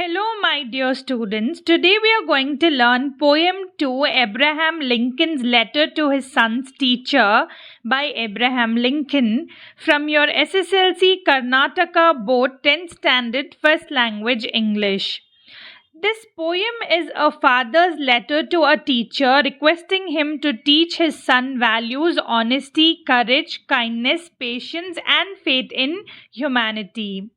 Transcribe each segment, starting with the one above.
Hello, my dear students. Today we are going to learn Poem 2, Abraham Lincoln's Letter to His Son's Teacher by Abraham Lincoln from your SSLC Karnataka Board 10th Standard First Language English. This poem is a father's letter to a teacher requesting him to teach his son values, honesty, courage, kindness, patience, and faith in humanity.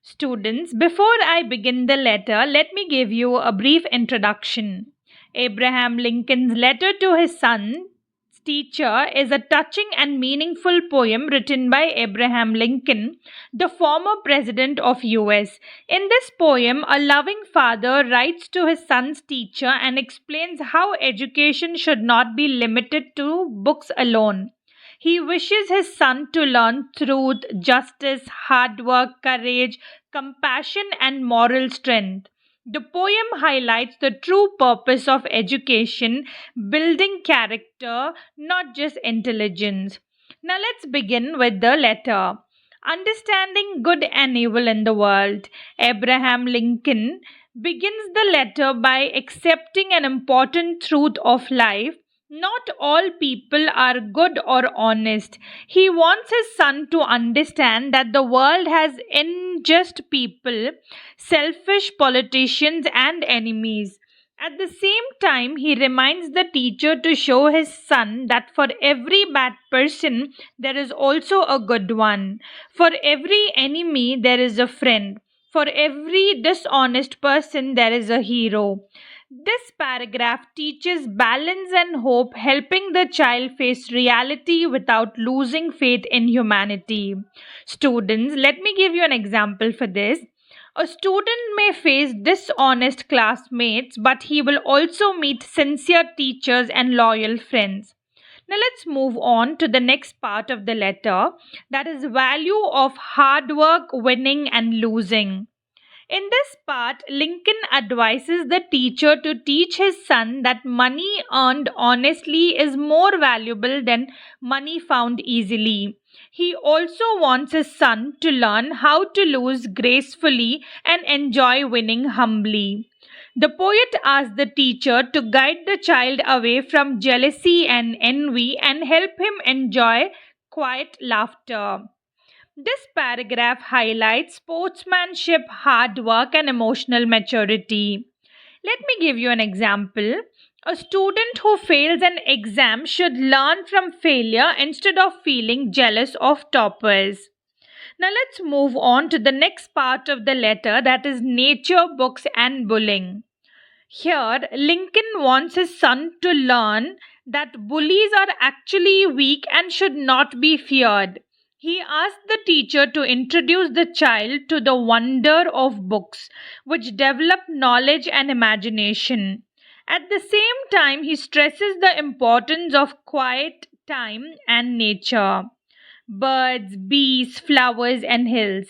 Students, before I begin the letter, let me give you a brief introduction. Abraham Lincoln's letter to his son's teacher is a touching and meaningful poem written by Abraham Lincoln, the former president of US. In this poem, a loving father writes to his son's teacher and explains how education should not be limited to books alone. He wishes his son to learn truth, justice, hard work, courage, compassion, and moral strength. The poem highlights the true purpose of education, building character, not just intelligence. Now let's begin with the letter. Understanding good and evil in the world. Abraham Lincoln begins the letter by accepting an important truth of life. Not all people are good or honest. He wants his son to understand that the world has unjust people, selfish politicians, and enemies. At the same time, he reminds the teacher to show his son that for every bad person, there is also a good one. For every enemy, there is a friend. For every dishonest person, there is a hero. This paragraph teaches balance and hope, helping the child face reality without losing faith in humanity. Students, let me give you an example for this. A student may face dishonest classmates, but he will also meet sincere teachers and loyal friends. Now let's move on to the next part of the letter, that is value of hard work, winning and losing. In this part, Lincoln advises the teacher to teach his son that money earned honestly is more valuable than money found easily. He also wants his son to learn how to lose gracefully and enjoy winning humbly. The poet asks the teacher to guide the child away from jealousy and envy and help him enjoy quiet laughter. This paragraph highlights sportsmanship, hard work, and emotional maturity. Let me give you an example. A student who fails an exam should learn from failure instead of feeling jealous of toppers. Now let's move on to the next part of the letter, that is nature, books, and bullying. Here, Lincoln wants his son to learn that bullies are actually weak and should not be feared. He asked the teacher to introduce the child to the wonder of books, which develop knowledge and imagination. At the same time, he stresses the importance of quiet time and nature. Birds, bees, flowers, and hills.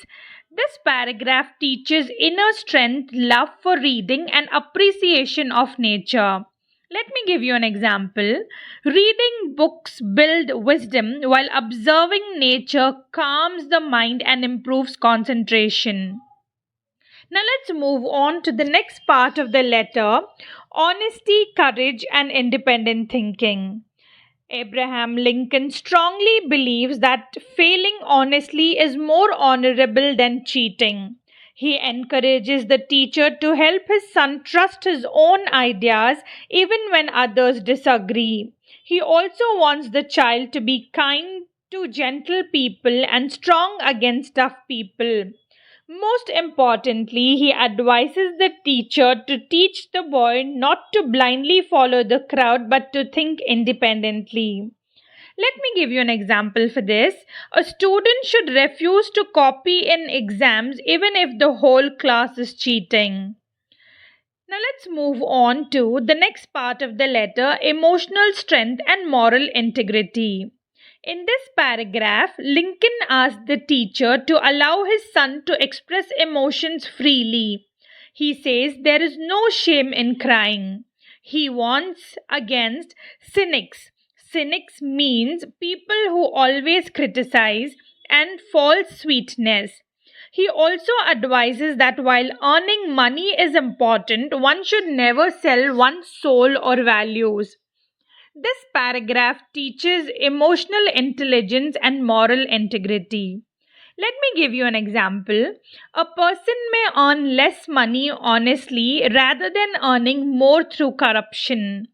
This paragraph teaches inner strength, love for reading, and appreciation of nature. Let me give you an example. Reading books build wisdom while observing nature calms the mind and improves concentration. Now let's move on to the next part of the letter, honesty, courage and independent thinking. Abraham Lincoln strongly believes that failing honestly is more honorable than cheating. He encourages the teacher to help his son trust his own ideas even when others disagree. He also wants the child to be kind to gentle people and strong against tough people. Most importantly, he advises the teacher to teach the boy not to blindly follow the crowd but to think independently. Let me give you an example for this. A student should refuse to copy in exams even if the whole class is cheating. Now let's move on to the next part of the letter, emotional strength and moral integrity. In this paragraph, Lincoln asked the teacher to allow his son to express emotions freely. He says there is no shame in crying. He warns against cynics. Cynics means people who always criticize, and false sweetness. He also advises that while earning money is important, one should never sell one's soul or values. This paragraph teaches emotional intelligence and moral integrity. Let me give you an example. A person may earn less money honestly rather than earning more through corruption.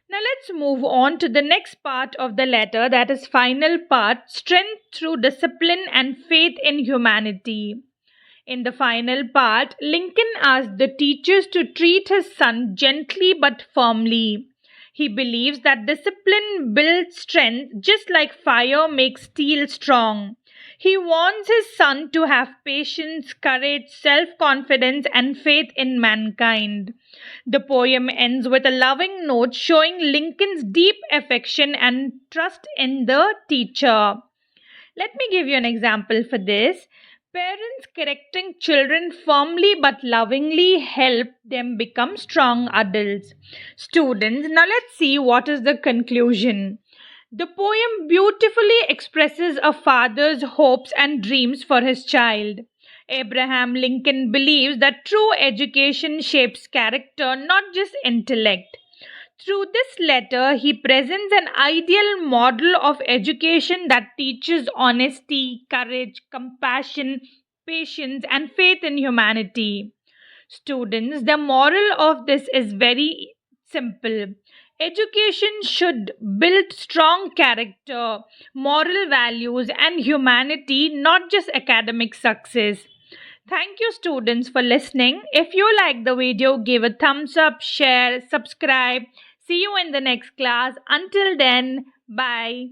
Now let's move on to the next part of the letter, that is final part, strength through discipline and faith in humanity. In the final part, Lincoln asked the teachers to treat his son gently but firmly. He believes that discipline builds strength just like fire makes steel strong. He wants his son to have patience, courage, self confidence, and faith in mankind. The poem ends with a loving note showing Lincoln's deep affection and trust in the teacher. Let me give you an example for this. Parents correcting children firmly but lovingly help them become strong adults. Students, now let's see what is the conclusion. The poem beautifully expresses a father's hopes and dreams for his child. Abraham Lincoln believes that true education shapes character, not just intellect. Through this letter, he presents an ideal model of education that teaches honesty, courage, compassion, patience, and faith in humanity. Students, the moral of this is very simple. Education should build strong character, moral values, and humanity, not just academic success. Thank you, students, for listening. If you like the video, give a thumbs up, share, subscribe. See you in the next class. Until then, bye.